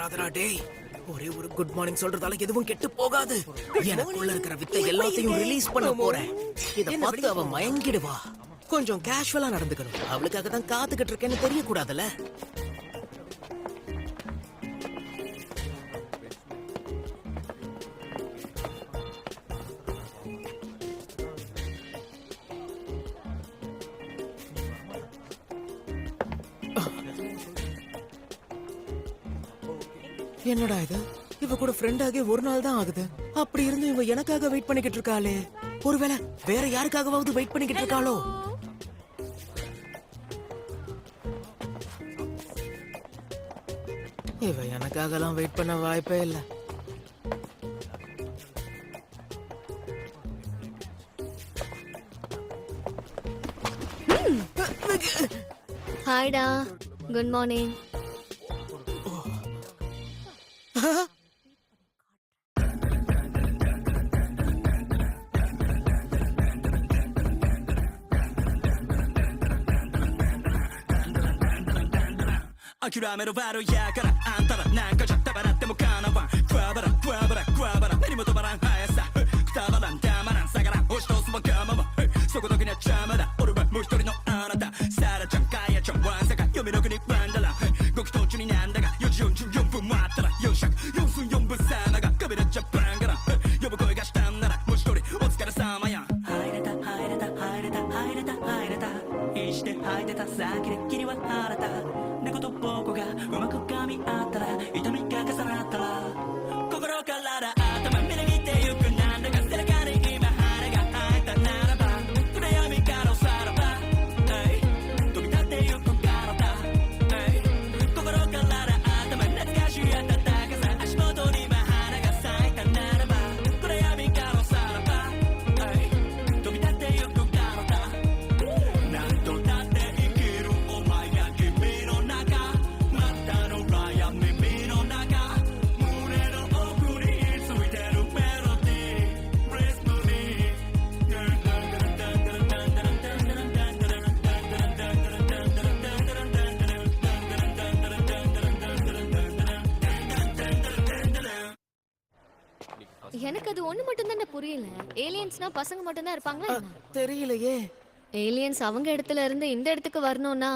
வராதடா டேய். ஒரே ஒரு குட் மார்னிங் சொல்றதால எதுவும் கெட்டு போகாது. எனக்குள்ள இருக்கிற வித்தை எல்லாத்தையும் ரிலீஸ் பண்ண போறேன். இத பார்த்து அவ மயங்கிடுவா. கொஞ்சம் கேஷுவலா நடந்துக்கணும். அவளுக்காக தான் காத்துக்கிட்டு இருக்கேன்னு தெரியக்கூடாதுல்ல. என்னடா இது, இவ கூட ஃப்ரெண்ட் ஆகி ஒரு நாள் தான் ஆகுது. அப்படி இருந்து இவ எனக்காக வெயிட் பண்ணிக்கிட்டு இருக்காளே. ஒருவேளை வேற யாருக்காகவாவது வெயிட் பண்ணிக்கிட்டு இருக்காளோ? இவ எனக்காகலாம் வெயிட் பண்ண வாய்ப்பே இல்ல. ஹாய்டா, குட் மார்னிங்.諦めろバロやからあんたらなんかじゃたばらってもかなわんクワバラクワバラクワバラ何も止まらん速さくたばらんたまらん下がらん押し通すわがままそこだけには邪魔だ俺はもう一人のあなたサラちゃんカヤちゃんワンサカ読めの国ワンダラご祈祷中になんだが4時44分待ったら4分4分様がカメラジャパンから呼ぶ声がしたんならもう一人お疲れ様や入れた入れた入れた入れた入れたいして吐いてた先で君は晴れた猫と僕がうまく噛み合ったら痛みが重なったら心から頭みなぎってゆくなんだか背中に今羽が生えたならば暗闇からおさらば飛び立ってゆく体心から頭懐かしい暖かさ足元に今花が咲いたならば暗闇からおさらば飛び立ってゆく体何度だって生きるお前や君の中またの暗闇の中胸の奥についてるメロディーブレスムにஎனக்கு அது ஒண்ணு மட்டும் தானே புரியல. ஏலியன்ஸ்னா பசங்க மட்டும் தான் இருப்பாங்களா? தெரியலையே. ஏலியன்ஸ் அவங்க இடத்துல இருந்து இந்த இடத்துக்கு வரணும்னா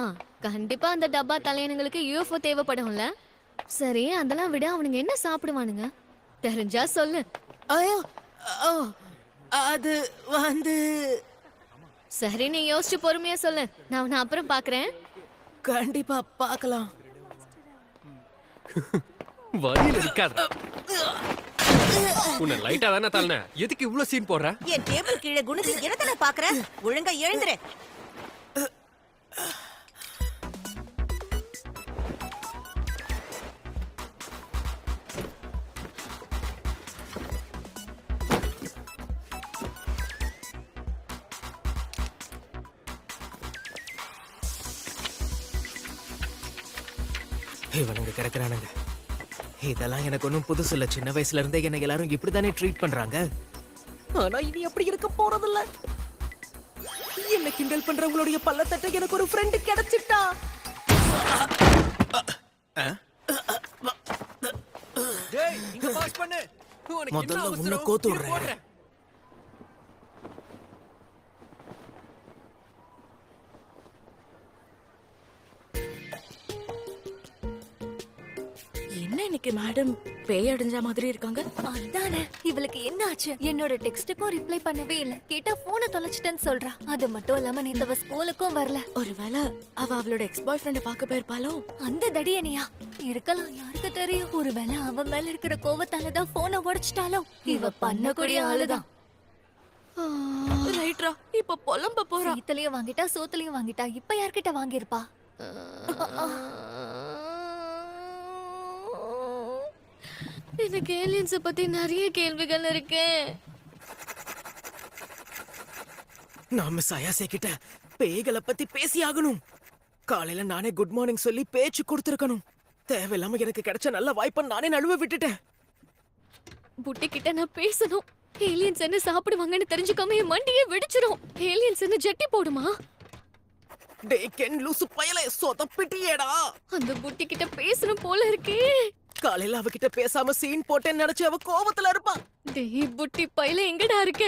கண்டிப்பா அந்த டப்பா தலையனுங்களுக்கு யூஎஃப்ஓ தேவைப்படும்ல. சரி, அதெல்லாம் விட அவனுங்க என்ன சாப்பிடுவானுங்க தெரிஞ்சா சொல்லு. ஐயோ, அது வந்து சரி, நீ யோசிச்சு பொறுமையா சொல்லு. நான் உன்னை அப்புறம் பாக்குறேன். கண்டிப்பா பார்க்கலாம். வழியில இருக்காத. உன்னை லைட்டா தானே தள்ளன, எதுக்கு இவ்ளோ சீன் போடுற? என் டேபிள் கீழே குனிஞ்சு என்னதானே பாக்குற? ஒழுங்கா எழுந்துரு. இவனுங்க கிடக்குறானுங்க. இதெல்லாம் எனக்கு ஒன்றும் புதுசு இல்ல. சின்ன வயசுல இருந்தே என்ன எல்லாரும் இப்படித்தானே ட்ரீட் பண்றாங்க. ஆனா இனி அப்படி இருக்க போறதில்ல. என்ன கிண்டல் பண்றவங்களுடைய பள்ளத்தட்டை எனக்கு ஒரு ஃப்ரெண்ட் கிடைச்சிட்டா. டேய், இங்க பாஸ் பண்ணு. முதல்ல உன்னை கோத்து விடுறேன். என்ன இன்னைக்கு மேடம் பேய் அடைஞ்ச மாதிரி இருக்காங்க? அதானே, இவளுக்கு என்ன ஆச்சு? என்னோட டெக்ஸ்டுக்கும் ரிப்ளை பண்ணவே இல்ல. கேட்டா போனை தொலைச்சிட்டேன்னு சொல்றா. அது மட்டும் இல்லாம நேத்து அவ ஸ்கூலுக்கும் வரல. ஒருவேளை அவ அவளோட எக்ஸ் பாய் ஃப்ரெண்ட பாக்க போயிருப்பாளோ? அந்த தடியனையா இருக்கலாம், யாருக்கு தெரியும். ஒருவேளை அவன் மேல இருக்கிற கோவத்தாலதான் போனை உடைச்சிட்டாலோ? இவ பண்ணக்கூடிய ஆளுதான். ரைட்ரா, இப்ப புலம்ப போறா. சீத்தலையும் வாங்கிட்டா, சோத்துலயும் வாங்கிட்டா. இப்ப யார்கிட்ட வாங்கிருப்பா? எனக்கு ஏலியன்ஸ பத்தி நிறைய கேள்விகள் இருக்கு. நான் மிஸ் அயாசே கிட்ட பேய்களை பத்தி பேசி ஆகணும். காலையில நானே குட் மார்னிங் சொல்லி பேச்சு கொடுத்திருக்கணும். தேவையில்லாம எனக்கு கிடைச்ச நல்ல வாய்ப்பை நானே நழுவ விட்டுட்டேன். புட்டி கிட்ட நான் பேசணும். ஏலியன்ஸ் என்ன சாப்பிடுவாங்கன்னு தெரிஞ்சுக்காம என் மண்டியே வெடிச்சிரும். ஏலியன்ஸ் என்ன ஜட்டி போடுமா? டேய் கென் லூசு பயலே, சொதப்பிட்டியேடா. அந்த புட்டி கிட்ட பேசணும் போல இருக்கே. காலையில அவகிட்ட பேசாம சீன் போட்டேன்னு நினைச்சு அவ கோவத்துல இருப்பா. டேய் புட்டி பையில எங்கடா இருக்க?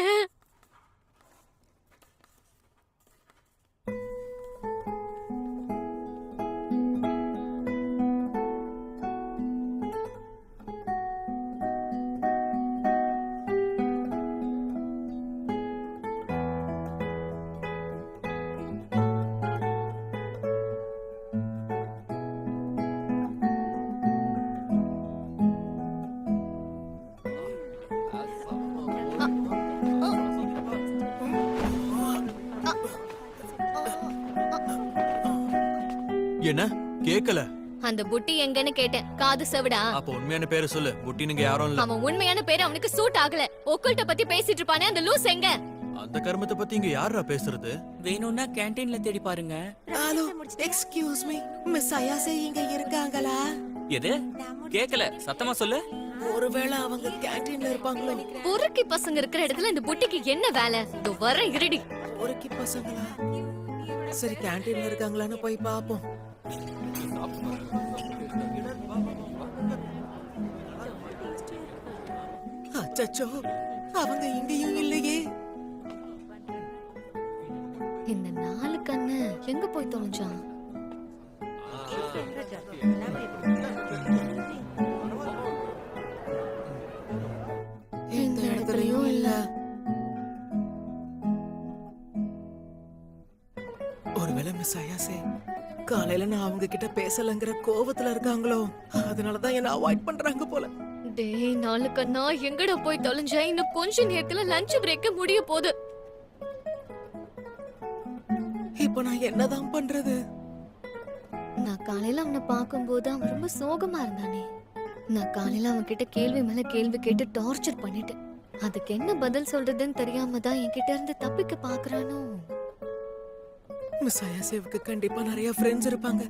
என்ன கேக்கல? அந்த புட்டி எங்கன்னு கேட்டேன். காது செவிடா? அப்ப உண்மையான பேரு சொல்லு. புட்டினுங்க யாரும் இல்ல. அவன் உண்மையான பேரு அவனுக்கு சூட் ஆகல. ஒக்கல்ட்ட பத்தி பேசிட்டு இருப்பானே அந்த லூஸ் எங்க? அந்த கர்மத்தை பத்தி இங்க யாரா பேசுறது? வேணும்னா கேண்டீன்ல தேடி பாருங்க. ஹலோ, எக்ஸ்கியூஸ் மீ, மிஸ் அயாசே இங்க இருக்காங்களா? எது கேக்கல, சத்தமா சொல்லு. ஒருவேளை அவங்க கேண்டீன்ல இருப்பாங்களோ? பொறுக்கி பசங்க இருக்கிற இடத்துல இந்த புட்டிக்கு என்ன வேலை? இதோ வர இருடி. ஒருக்கி பசங்களா? சரி, கேண்டீன்ல இருக்காங்களான்னு போய் பாப்போம். அச்சச்சோ, அவங்க இங்கேயும் இல்லையே. இந்த நாலு கண்ணு எங்க போய் தொலைஞ்சான்? இந்த இடத்துலயும் இல்ல. ஒருவேளை மிஸ் அயாசே காலையில நான் அவங்க கிட்ட பேசலங்கிற கோவத்துல இருக்காங்களோ? அதனாலதான் என்ன அவாய்ட் பண்றாங்க போல. டேய் நாலு கண்ணா எங்கடா போய் தொலைஞ்ச? இன்னும் கொஞ்ச நேரத்துல லஞ்ச் பிரேக் முடிய போகுது. இப்ப நான் என்னதான் பண்றது? நான் காலையில அவனை பார்க்கும்போது அவன் ரொம்ப சோகமா இருந்தானே. நான் காலையில அவன் கிட்ட கேள்வி மேல கேள்வி கேட்டு டார்ச்சர் பண்ணிட்டேன். அதுக்கு என்ன பதில் சொல்றதுன்னு தெரியாம தான் என்கிட்ட இருந்து தப்பிக்க பாக்குறானோ. மிஸ் அயாசேவுக்கு கண்டிப்பா நிறைய ஃப்ரெண்ட்ஸ் இருப்பாங்க.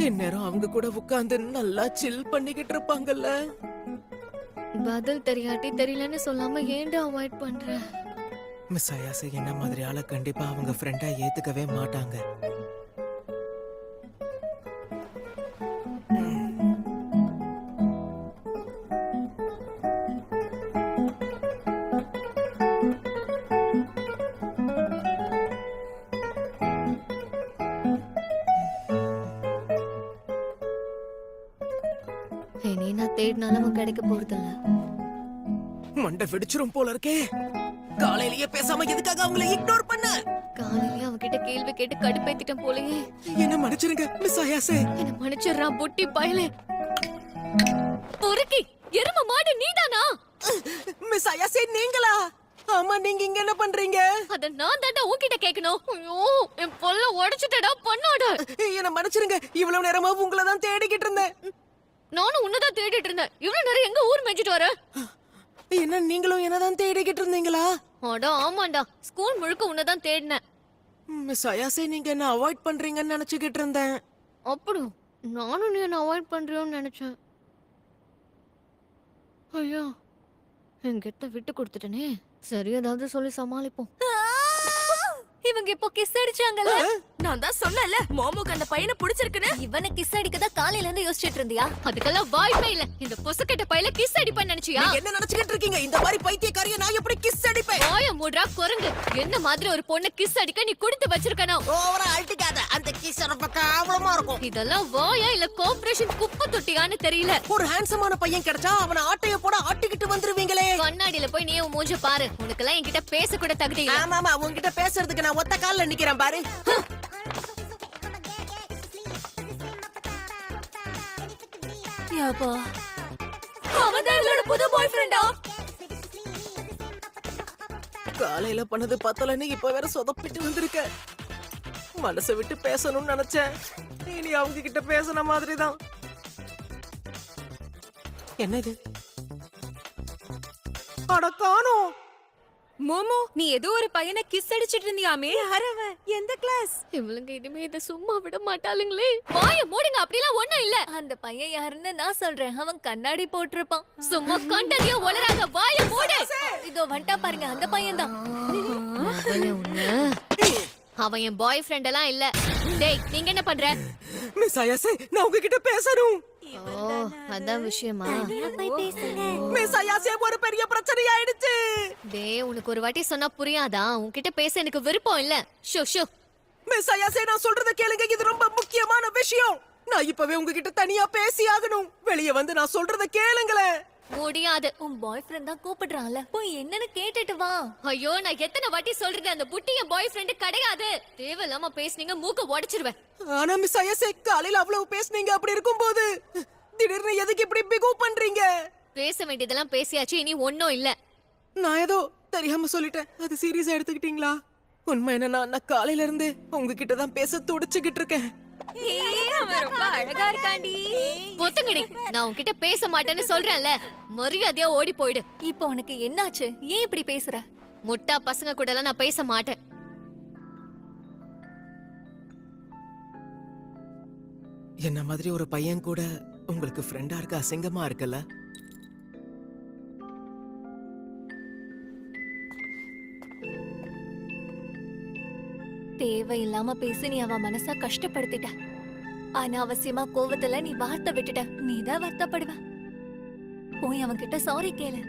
இந்நேரம் அவங்க கூட உட்கார்ந்து நல்லா சில் பண்ணிக்கிட்டு இருப்பாங்கல்ல. பதில் தெரியாட்டி தெரியலன்னு சொல்லாம ஏன்டா அவாய்ட் பண்ற? மிஸ் அயாசே என்ன மாதிரி ஆளை கண்டிப்பா அவங்க ஃப்ரெண்டா ஏத்துக்கவே மாட்டாங்க. இனி நான் தேடினாலும் அவன் கிடைக்க போறதில்ல. மண்டை வெடிச்சிரும் போல இருக்கே. காலையிலேயே பேசாம எதுக்காக அவங்கள இக்னோர் பண்ண? காலையில அவன்கிட்ட கேள்வி கேட்டு கடுப்பேத்திட்டேன் போலயே. என்ன மன்னிச்சிருங்க மிஸ் அயாசே. என்ன மன்னிச்சிடுறான் புட்டி பயலே. பொறுக்கி எரும மாடு நீதானா? மிஸ் அயாசே நீங்களா? ஆமா, நீங்க இங்க என்ன பண்றீங்க? அத நான் தாண்டா உன்கிட்ட கேட்கணும். ஐயோ என் பொல்ல உடைச்சிட்டடா பண்ணாட. என்ன மன்னிச்சிருங்க, இவ்வளவு நேரமா உங்களை தான் தேடிக்கிட்டு இருந்தேன். நானும் உன்னதான் தேடிட்டு இருந்தேன். இவ்வளவு நேரம் எங்க ஊர் மேய்ச்சிட்டு வர? என்ன நீங்களும் என்னதான் தேடிக்கிட்டு இருந்தீங்களா? அடா ஆமாண்டா, ஸ்கூல் முழுக்க உன்னதான் தேடினேன். மிஸ் அயாசே நீங்க என்ன அவாய்ட் பண்றீங்கன்னு நினைச்சுக்கிட்டு இருந்தேன். அப்படி நானும் நீ என்ன அவாய்ட் பண்றியோன்னு நினைச்சேன். ஐயோ என்கிட்ட விட்டு கொடுத்துட்டனே. சரி ஏதாவது சொல்லி சமாளிப்போம். இவங்க இப்போ கிஸ் அடிச்சாங்கல்ல? நான் தான் சொன்னல மோமுக்கு அந்த பையனை பிடிச்சிருக்குன்னு. இவனை கிஸ் அடிக்க தான் காலையில இருந்து யோசிச்சிட்டு இருந்தியா? அதுக்கெல்லாம் வாய்ப்பே இல்ல. இந்த பொசுக்கட்ட பையில கிஸ் அடிப்பேன்னு நினைச்சியா? நீங்க என்ன நினைச்சுக்கிட்டு இருக்கீங்க? இந்த மாதிரி பைத்தியக்காரிய நான் எப்படி கிஸ் அடிப்பேன்? வாய மூடுறா குரங்கு. என்ன மாதிரி ஒரு பொண்ணு கிஸ் அடிக்க நீ கொடுத்து வச்சிருக்கணும். ஓவரா அழட்டிக்காத. அந்த கிஸ் ரொம்ப கேவலமா இருக்கும். இதெல்லாம் வாயா இல்ல கோஆபரேஷன் குப்பை தொட்டியான்னு தெரியல. ஒரு ஹேண்ட்ஸமான பையன் கிடைச்சா அவன ஆட்டைய போட ஆட்டிக்கிட்டு வந்துருவீங்களே. கண்ணாடியில போய் நீ உன் மூஞ்ச பாரு. உனக்கெல்லாம் என்கிட்ட பேச கூட தகுதி இல்ல. ஆமாமா, உன்கிட்ட பேசுறதுக்கு நான் ஒத்த கால்ல நிக்கிறேன் பாரு. யாப்பா அவன் என்னோட புது பாய் ஃப்ரெண்டா? காலையில பண்ணது பத்தலன்னு இப்ப வேற சொதப்பிட்டு வந்திருக்க. மனசை விட்டு பேசணும்னு நினைச்சேன். இனி அவங்க கிட்ட பேசின மாதிரிதான். என்னது? அட காணோம். மோமோ நீ ஏதோ ஒரு பையனை கிஸ் அடிச்சிட்டு இருந்தியாமே? யாரவன்? எந்த கிளாஸ்? இவளுங்க இனிமே இதை சும்மா விட மாட்டாளுங்களே. வாய மூடுங்க. அப்படிலாம் ஒண்ணும் இல்ல. அந்த பையன் யாருன்னு நான் சொல்றேன். அவன் கண்ணாடி போட்டிருப்பான். சும்மா கண்டறிய உளறாங்க. வாய மூடு. இதோ வந்துட்டா பாருங்க, அந்த பையன் தான். அவன் என் பாய் ஃப்ரெண்ட் எல்லாம் இல்ல. டேய் நீங்க என்ன பண்ற? மிஸ் அயாசே, நான் உங்ககிட்ட பேசணும். ஓ அதான் விஷயமா? மிஸ் அயாசே ஒரு பெரிய பிரச்சனை ஆயிடுச்சு. டேய் உனக்கு ஒரு வாட்டி சொன்னா புரியாதா? உன்கிட்ட பேச எனக்கு விருப்பம் இல்ல. Show show. மிஸ் அயாசே நான் சொல்றத கேளுங்க, இது ரொம்ப முக்கியமான விஷயம். நான் இப்பவே உங்ககிட்ட தனியா பேசி ஆகணும். வெளிய வந்து நான் சொல்றத கேளுங்களேன். முடியாது. உன் பாய் ஃப்ரெண்ட் தான் கூப்பிடுறான்ல, போய் என்னன்னு கேட்டுட்டு வா. ஐயோ நான் எத்தனை வாட்டி சொல்றது, அந்த புட்டிய பாய் ஃப்ரெண்ட் கிடையாது. தேவையில்லாம பேசுனீங்க மூக்க உடைச்சிருவேன். ஆனா மிஸ் அயாசே காலையில அவ்வளவு பேசுனீங்க, அப்படி இருக்கும்போது திடீர்னு எதுக்கு இப்படி பிகவ் பண்றீங்க? பேச வேண்டியதெல்லாம் பேசியாச்சு, இனி ஒண்ணும் இல்ல. நான் ஏதோ தெரியாம சொல்லிட்டேன், அது சீரியஸா எடுத்துக்கிட்டீங்களா? உண்மை என்னன்னா நான் காலையில இருந்து உங்ககிட்ட தான் பேச துடிச்சுக்கிட்டு இருக்கேன். ரொம்ப அழகா இருக்காண்டி. ஒத்துங்கடி, நான் உன்கிட்ட பேச மாட்டேன்னு சொல்றேன்ல. மரியாதையா ஓடி போயிடு. இப்போ உனக்கு என்னாச்சு? ஏன் இப்படி பேசுற? முட்டா பசங்க கூட எல்லாம் நான் பேச மாட்டேன். என்ன மாதிரி ஒரு பையன் கூட உங்களுக்கு ஃப்ரெண்டா இருக்க அசிங்கமா இருக்குல்ல? தேவையில்லாம பேசி நீ அவன் மனச கஷ்டப்படுத்திட்ட. அனாவசியமா கோவத்துல நீ வார்த்தை விட்டுட்ட. நீதான் வருத்தப்படுவ. போய் அவன் கிட்ட சாரி கேளு.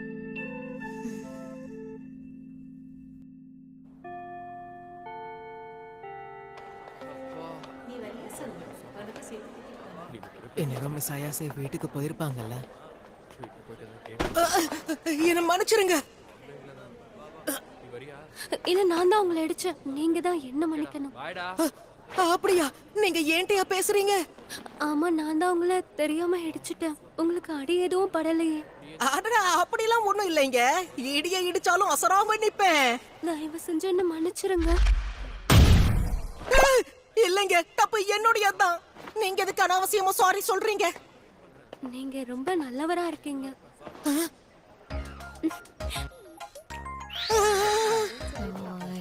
என்னோட மிஸ் அயாசே வீட்டுக்கு போயிருப்பாங்கல்ல? என்ன மன்னிச்சிருங்க. இல்ல நான் தான் உங்களை அடிச்சேன். நீங்க தான் என்ன மன்னிக்கணும். வாடா. அப்படியா? நீங்க ஏன்டையா பேசுறீங்க? ஆமா நான் தான் உங்களை தெரியாம அடிச்சிட்டேன். உங்களுக்கு அடி எதுவும் படலையே. அடடா, அப்படிலாம் ஒண்ணும் இல்லைங்க. இடிய இடிச்சாலும் அசராம நிப்பேன். தயவு செஞ்சு என்ன மன்னிச்சிருங்க. இல்லைங்க, தப்பு என்னுடையதான். நீங்க எதுக்கு அனாவசியமா சாரி சொல்றீங்க? நீங்க ரொம்ப நல்லவரா இருக்கீங்க.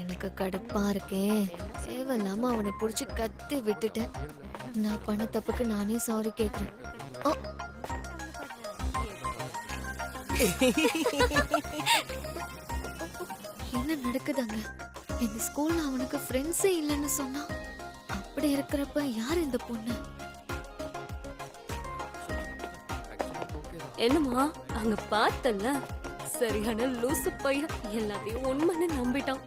எனக்கு கடுப்பா இருக்கே. தேவையில்லாம அவனை புடிச்சு கத்தி விட்டுட்டேன். நான் பண்ண தப்புக்கு நானே சாரி கேக்குறேன். ஓ, என்ன நடக்குதாங்க? இந்த ஸ்கூல்ல அவனுக்கு ஃப்ரெண்ட்ஸே இல்லைன்னு சொன்னா, அப்படி இருக்கிறப்ப யார் இந்த பொண்ணு? என்னம்மா அங்க பார்த்தல சரியான லூசு பையன் எல்லாத்தையும் உண்மைன்னு நம்பிட்டான்.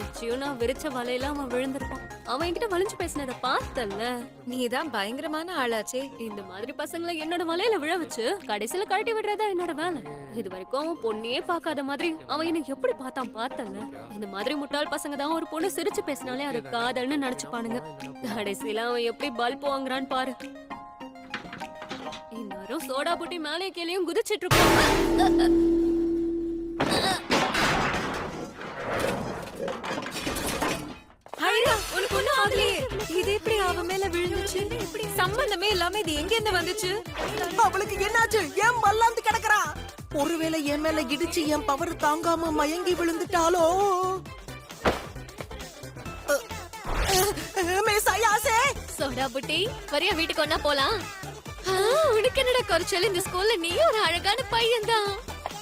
நிச்சயம் நான் விரிச்ச வலையில அவன் விழுந்திருப்பான். அவன் என்கிட்ட வலிஞ்சு பேசினத பார்த்தல. நீதான் பயங்கரமான ஆளாச்சே. இந்த மாதிரி பசங்களை என்னோட வலையில விழ வச்சு கடைசியில கழட்டி விடுறதா என்னோட வேலை. இது வரைக்கும் அவன் பொண்ணையே பார்க்காத மாதிரி அவன் என்ன எப்படி பார்த்தான் பார்த்தல. இந்த மாதிரி முட்டாள் பசங்க தான் ஒரு பொண்ணு சிரிச்சு பேசினாலே அது காதல்னு நினைச்சுப்பானுங்க. கடைசியில அவன் எப்படி பல்ப் வாங்குறான்னு பாரு. இன்னொரு சோடா புட்டி மேலே கீழேயும் குதிச்சிட்டு இருப்பான். உனக்கு ஒண்ணும் ஆகலையே. இது எப்படி அவன் மேல விழுந்துச்சு? சம்பந்தமே இல்லாம இது எங்க இருந்து வந்துச்சு? அவளுக்கு என்னாச்சு? ஏன் மல்லாந்து கிடக்குறா? ஒருவேளை என் மேல இடிச்சு என் பவர் தாங்காம மயங்கி விழுந்துட்டாலோ? மிஸ் அயாசே, சோடா புட்டி, வரியா வீட்டுக்கு ஒண்ணா போலாம்? உனக்கு என்னடா குறைச்சல்? இந்த ஸ்கூல்ல நீ ஒரு அழகான பையன்தான்.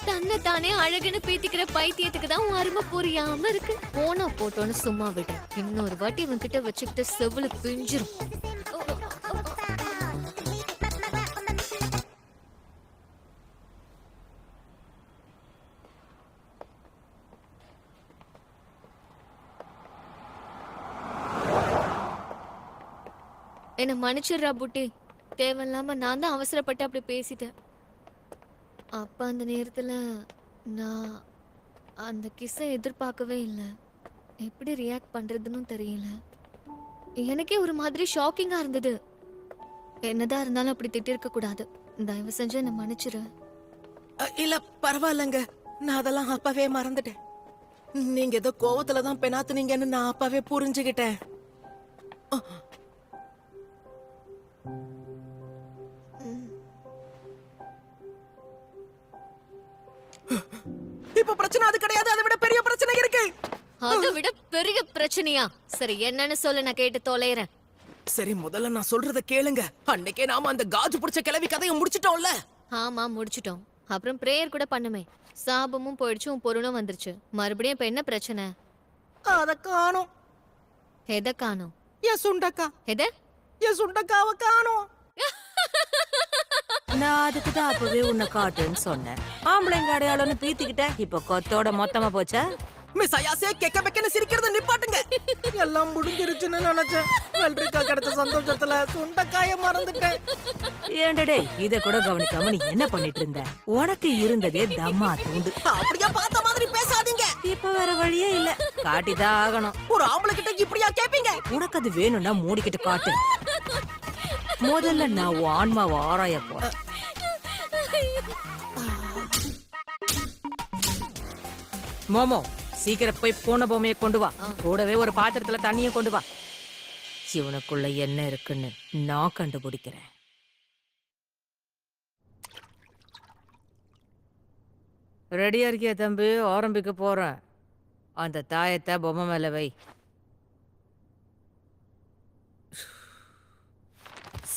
தன்னை தானே அழகுன்னு பேத்திக்கிற பைத்தியத்துக்கு தான் உன் அருமை புரியாம இருக்கு. போனா போட்டோன்னு சும்மா விடு. இன்னொரு வாட்டி இவன் கிட்ட வச்சுக்கிட்டு செவ்வளு பிஞ்சிரும். என்ன மன்னிச்சிடுறா புட்டி. தேவையில்லாம நான் தான் அவசரப்பட்டு அப்படி பேசிட்டேன். அப்ப அந்த நேரத்துல நான் அந்த கிஸ்ஸை எதிர்பார்க்கவே இல்லை. எப்படி ரியாக்ட் பண்றதுன்னு தெரியல. எனக்கே ஒரு மாதிரி ஷாக்கிங்கா இருந்தது. என்னதான் இருந்தாலும் அப்படி திட்டிருக்க கூடாது. தயவு செஞ்சு என்ன மன்னிச்சிரு. இல்ல பரவாயில்லங்க, நான் அதெல்லாம் அப்பவே மறந்துட்டேன். நீங்க ஏதோ கோவத்துல தான் பெனாத்துனீங்கன்னு நான் அப்பவே புரிஞ்சுகிட்டேன். இப்ப பிரச்சனை அது கிடையாது, அதை விட பெரிய பிரச்சனை இருக்கு. அதை விட பெரிய பிரச்சனையா? சரி என்னன்னு சொல்லு, நான் கேட்டு தொலைறேன். சரி முதல்ல நான் சொல்றத கேளுங்க. அன்னைக்கே நாம அந்த காஜு புடிச்ச கிளவி கதையை முடிச்சிட்டோம்ல? ஆமா முடிச்சிட்டோம். அப்புறம் பிரேயர் கூட பண்ணுமே. சாபமும் போயிடுச்சு, உன் பொருளும் வந்துருச்சு. மறுபடியும் இப்ப என்ன பிரச்சனை? அத காணோம். எதை காணோம்? என் சுண்டக்கா. எதை? என் சுண்டக்காவை காணோம். நான் அதுக்கு தான் அப்பவே உன்னை காட்டுன்னு சொன்னேன். ஆம்பளைங்க அடையாளம்னு பீத்திக்கிட்ட, இப்ப கொத்தோட மொத்தமா போச்சா? மிஸ் அயாசே கெக்க பெக்கன்னு சிரிக்கிறத நிப்பாட்டுங்க. எல்லாம் முடிஞ்சிருச்சுன்னு நினைச்சேன். வெள்ளரிக்கா கிடைச்ச சந்தோஷத்துல சுண்டைக்காய மறந்துட்டேன். ஏண்டடே, இத கூட கவனிக்காம நீ என்ன பண்ணிட்டு இருந்த? உனக்கு இருந்ததே தம்மா தூண்டு. அப்படியே பார்த்த மாதிரி பேசாதீங்க. இப்ப வேற வழியே இல்ல, காட்டிதான் ஆகணும். ஒரு ஆம்பளை கிட்ட இப்படியா கேப்பீங்க? உனக்கு அது வேணும்னா மூடிக்கிட்டு காட்டு. முதல்ல நான் உன் ஆன்மாவை ஆராய போறேன். மோமோ, சீக்கிரம் போய் பூனை பொம்மையை கொண்டு வா. கூடவே ஒரு பாத்திரத்துல தண்ணியை கொண்டு வா. இவனுக்குள்ள என்ன இருக்குன்னு நான் கண்டுபிடிக்கிறேன். ரெடியா இருக்கியா தம்பி? ஆரம்பிக்க போறேன். அந்த தாயத்தை பொம்மை மேல வை.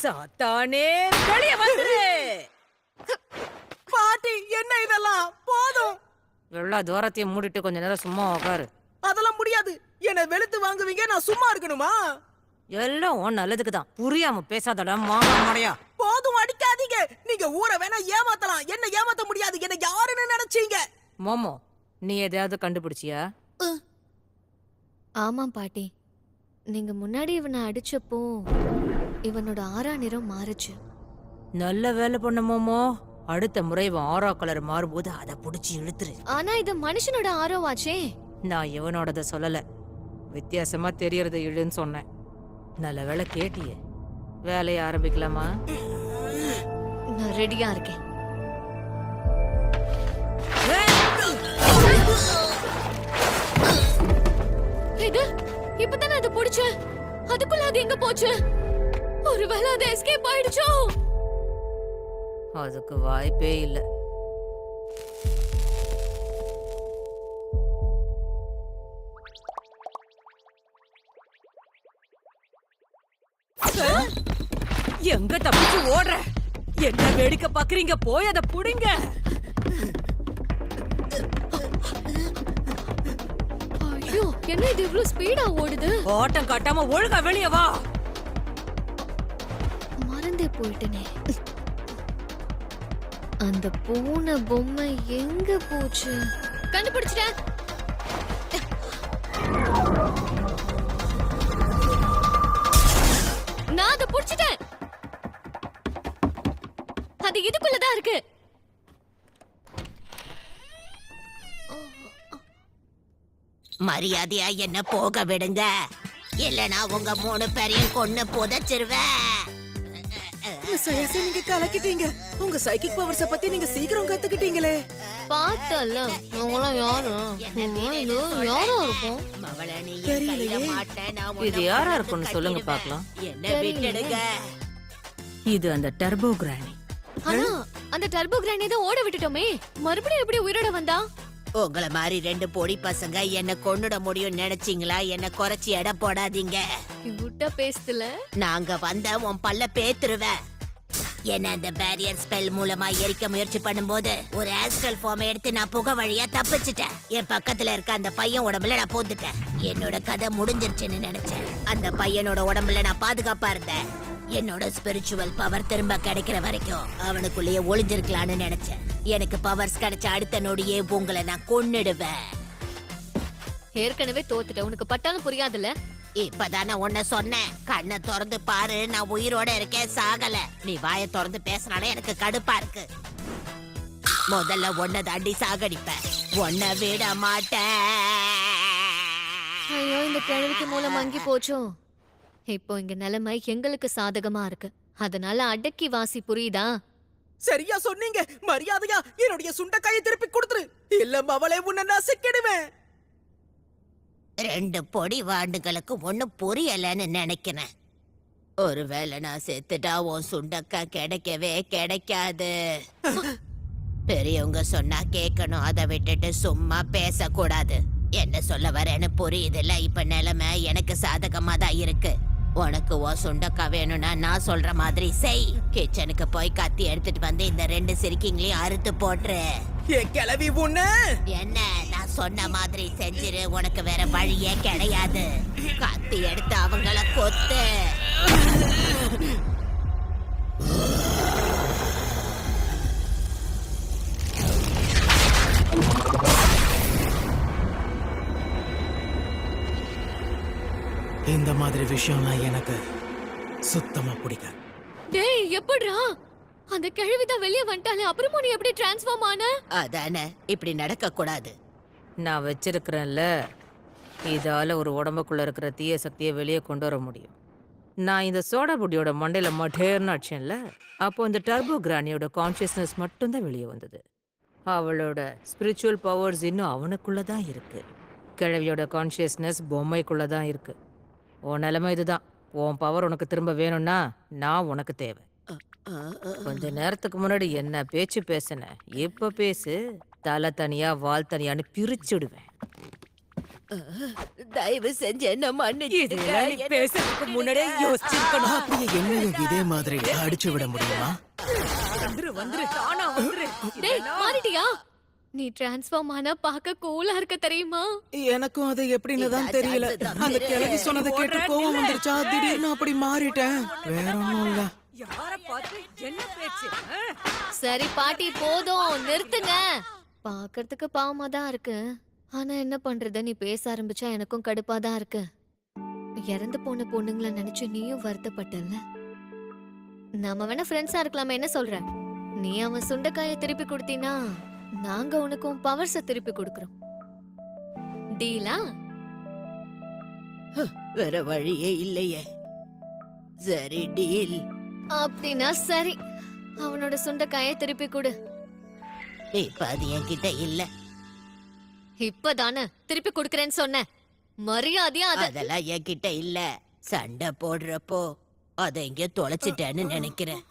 சாத்தானே, வெளிய வந்துரு. பாட்டி என்ன இதெல்லாம்? போதும். எல்லா தூரத்தையும் மூடிட்டு கொஞ்ச நேரம் சும்மா உட்காரு. அதெல்லாம் முடியாது. என்ன வெளுத்து வாங்குவீங்க, நான் சும்மா இருக்கணுமா? எல்லாம் உன் நல்லதுக்கு தான். புரியாம பேசாதடா மாமா மடையா. போதும், அடிக்காதீங்க. நீங்க ஊரை வேணா ஏமாத்தலாம், என்ன ஏமாத்த முடியாது. என்ன யாருன்னு நினைச்சீங்க? மோமோ, நீ எதையாவது கண்டுபிடிச்சியா? ஆமாம் பாட்டி, நீங்க முன்னாடி இவனை அடிச்சப்போ இவனோட ஆறா நிறம் மாறுச்சு. நல்ல வேலை பண்ண மோமோ. அடுத்த முறை இவன் ஆரா கலர் மாறும்போது அதை புடிச்சு இழுத்துரு. ஆனா இது மனுஷனோட ஆரோவாச்சே. நான் இவனோடத சொல்லல, வித்தியாசமா தெரியறத இழுன்னு சொன்னேன். நல்ல வேலை கேட்டியே. வேலையை ஆரம்பிக்கலாமா? நான் ரெடியா இருக்கேன். இது இப்பதானே அது பிடிச்ச, அதுக்குள்ள அது எங்க போச்சு? ஒருவேளை அது எஸ்கேப் ஆயிடுச்சோ? அதுக்கு வாய்ப்பே இல்ல. எங்க தப்பிச்சு ஓடுற? என்ன வேடிக்கை பாக்குறீங்க? போய் அதை புடிங்க. ஐயோ, என்ன இது இவ்ளோ ஸ்பீடா ஓடுது? ஓட்டம் காட்டாம ஒழுங்கா வெளிய வா. மறந்தே போயிட்டனே. அந்த பூனை பொம்மை எங்க போச்சு? கண்டுபிடிச்சிட்டேன். நான் அதை புடிச்சிட்டேன். அது இதுக்குள்ளதான் இருக்கு. மரியாதையா என்ன போக விடுங்க, இல்லனா உங்க 3 பேரையும் கொன்னு புதைச்சிருவேன். நீங்க கலக்கிட்டீங்க. உங்க சைக்கிக் பவர்ஸ பத்தி நீங்க சீக்கிரம் கத்துக்கிட்டீங்களே. பார்த்தல அவங்களாம் யாரு? யாரா இருக்கும்? மவளே, நீ என் கையில மாட்ட, நான் உன்னை இது யாரா இருக்கும்னு சொல்லுங்க பாக்கலாம். என்ன விட்டுடுங்க. இது அந்த டர்போ கிரானி. ஆனா அந்த டர்போ கிரானி தான் ஓட விட்டுட்டோமே, மறுபடியும் எப்படி உயிரோட வந்தா? உங்கள மாதிரி 2 பொடி பசங்க என்ன கொன்னுட முடியும் நினைச்சீங்களா? என்ன குறைச்சி எடை போடாதீங்க. விட்டா பேசுதுல. நாங்க வந்த உன் பல்ல பேத்துருவேன். என்ன அந்த பேரியர் ஸ்பெல் மூலமா எரிக்க முயற்சி பண்ணும்போது ஒரு ஆஸ்ட்ரல் ஃபார்ம் எடுத்து நான் புகை வழியா தப்பிச்சிட்டேன். என் பக்கத்துல இருக்க அந்த பையன் உடம்புல நான் போந்துட்டேன். என்னோட கதை முடிஞ்சிருச்சுன்னு நினைச்சேன். அந்த பையனோட உடம்புல நான் பாதுகாப்பா இருந்தேன். என்னோட ஸ்பிரிச்சுவல் பவர் திரும்ப கிடைக்கிற வரைக்கும் அவனுக்குள்ளேயே ஒளிஞ்சிருக்கலான்னு நினைச்சேன். எனக்கு பவர்ஸ் கிடைச்ச அடுத்த நொடியே உங்களை நான் கொன்னுடுவேன். ஏற்கனவே தோத்துட்ட, உனக்கு பட்டாலும் புரியாதுல்ல. இப்பதானே உன்ன சொன்னேன், கண்ணை திறந்து பாரு, நான் உயிரோட இருக்கேன், சாகல. நீ வாயை திறந்து பேசினாலே எனக்கு கடுப்பா இருக்கு. முதல்ல உன்னை தாண்டி சாகடிப்பேன், உன்னை விட மாட்டேன். ஐயோ, இந்த கிழவிக்கு மூலம் மங்கி போச்சோ. இப்போ இங்க நிலைமை எங்களுக்கு சாதகமா இருக்கு. அதனால அடக்கி வாசி, புரியுதா? சரியா சொன்னீங்க. மரியாதையா என்னுடைய சுண்டைக்காயை திருப்பி கொடுத்துரு, இல்ல மவளே உன்னை நான் சிக்கிடுவேன். 2 பொடி வாண்டுகளுக்கு ஒண்ணும் புரியலன்னு நினைக்கிறேன். ஒருவேளை நான் செத்துட்டா உன் சுண்டக்கா கிடைக்கவே கிடைக்காது. பெரியவங்க சொன்னா கேட்கணும், அதை விட்டுட்டு சும்மா பேசக்கூடாது. என்ன சொல்ல வரேன்னு புரியுதுல்ல? இப்ப நிலைமை எனக்கு சாதகமா தான் இருக்கு. உனக்கு உன் சுண்டக்கா வேணும்னா நான் சொல்ற மாதிரி செய். கிச்சனுக்கு போய் கத்தி எடுத்துட்டு வந்து இந்த 2 சிரிக்கிங்களையும் அறுத்து போட்டுரு. கிளவி உன்ன என்ன, நான் சொன்ன மாதிரி செஞ்சிரு, உனக்கு வேற வழியே கிடையாது. கத்தி எடுத்து அவங்கள கொத்து. இந்த மாதிரி விஷயம்லாம் எனக்கு சுத்தமா பிடிக்காது. டேய் எப்படிடா அந்த கிழவிதான் வெளியே வந்துட்டாலே அப்புறமா நீ எப்படி டிரான்ஸ்ஃபார்ம் ஆன? அதானே இப்படி நடக்க கூடாது. நான் வச்சிருக்கிறேன்ல, இதால ஒரு உடம்புக்குள்ள இருக்கிற தீய சக்தியை வெளியே கொண்டு வர முடியும். நான் இந்த சோடா புட்டியோட மண்டையில மட்டேர்னு அடிச்சேன்ல, அப்போ இந்த டர்போ கிரானியோட கான்சியஸ்னஸ் மட்டும்தான் வெளியே வந்தது. அவளோட ஸ்பிரிச்சுவல் பவர்ஸ் இன்னும் அவனுக்குள்ள தான் இருக்கு. கிழவியோட கான்சியஸ்னஸ் பொம்மைக்குள்ள தான் இருக்கு. உன் நிலைமை இதுதான். உன் பவர் உனக்கு திரும்ப வேணும்னா நான் உனக்கு தேவை. கொஞ்ச நேரத்துக்கு முன்னாடி என்ன பேச்சு பேசின, இப்ப பேசு. தலை தனியா வால் தனியான்னு பிரிச்சுடுவேன். தயவு செஞ்சு என்ன மன்னிச்சிடுங்க. பேசுறதுக்கு முன்னாடியே யோசிச்சிருக்கணும். அப்படியே என்னையும் இதே மாதிரி அடிச்சு விட முடியுமா? டேய் மாறிட்டியா? நீ டிரான்ஸ்ஃபார்ம் ஆனா பார்க்க கூலா இருக்க தெரியுமா? எனக்கும் அது எப்படின்னு தான் தெரியல. அந்த கிழவி சொன்னதை கேட்டு கோவம் வந்துருச்சா, திடீர்னு அப்படி மாறிட்டேன். வேற ஒண்ணும் இல்ல. சரி பாட்டி போதும் நிறுத்துங்க. பாக்குறதுக்கு பாவமா தான் இருக்கு. ஆனா என்ன பண்றது, நீ பேச ஆரம்பிச்சா எனக்கும் கடுப்பா தான் இருக்கு. இறந்து போன பொண்ணுங்களை நினைச்சு நீயும் வருத்தப்பட்டல. நாம வேணா ஃப்ரெண்ட்ஸா இருக்கலாமே, என்ன சொல்ற? நீ அவன் சுண்டைக்காயை திருப்பி கொடுத்தீனா நாங்க உனக்கும் பவர்ஸ திருப்பி கொடுக்கறோம். டீலா? வேற வழியே இல்லையே. சரி டீல். அப்படின்னா சரி, அவனோட சுண்டைக்காயை திருப்பி கொடு. இப்ப அது என்கிட்ட இல்ல. இப்பதானே திருப்பி கொடுக்கறேன்னு சொன்ன. மரியாதையா அதெல்லாம் என்கிட்ட இல்ல. சண்டை போடுறப்போ அதை இங்க தொலைச்சிட்டேன்னு நினைக்கிறேன்.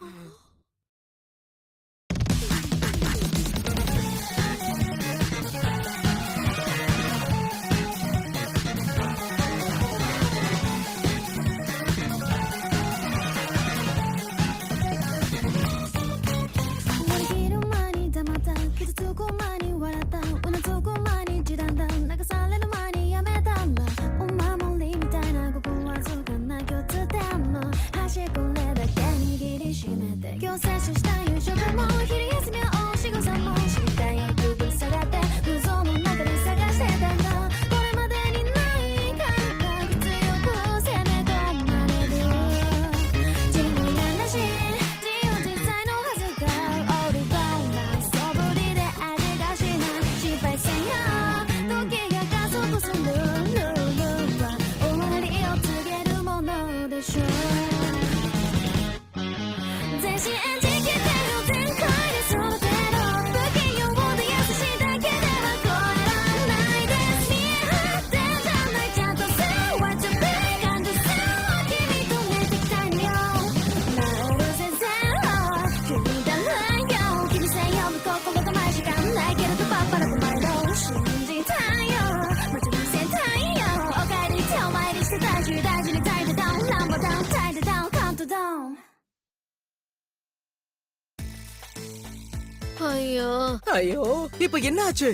ஐயோ ஐயோ, இப்ப என்ன ஆச்சு?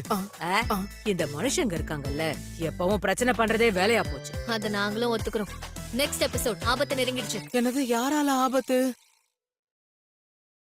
இந்த மனுஷங்க இருக்காங்கல்ல, எப்பவும் பிரச்சனை பண்றதே வேலையா போச்சு. அத நாங்களும் ஒத்துக்கிறோம். நெக்ஸ்ட் எபிசோட் ஆபத்து நெருங்கிடுச்சு. எனது யாரால ஆபத்து?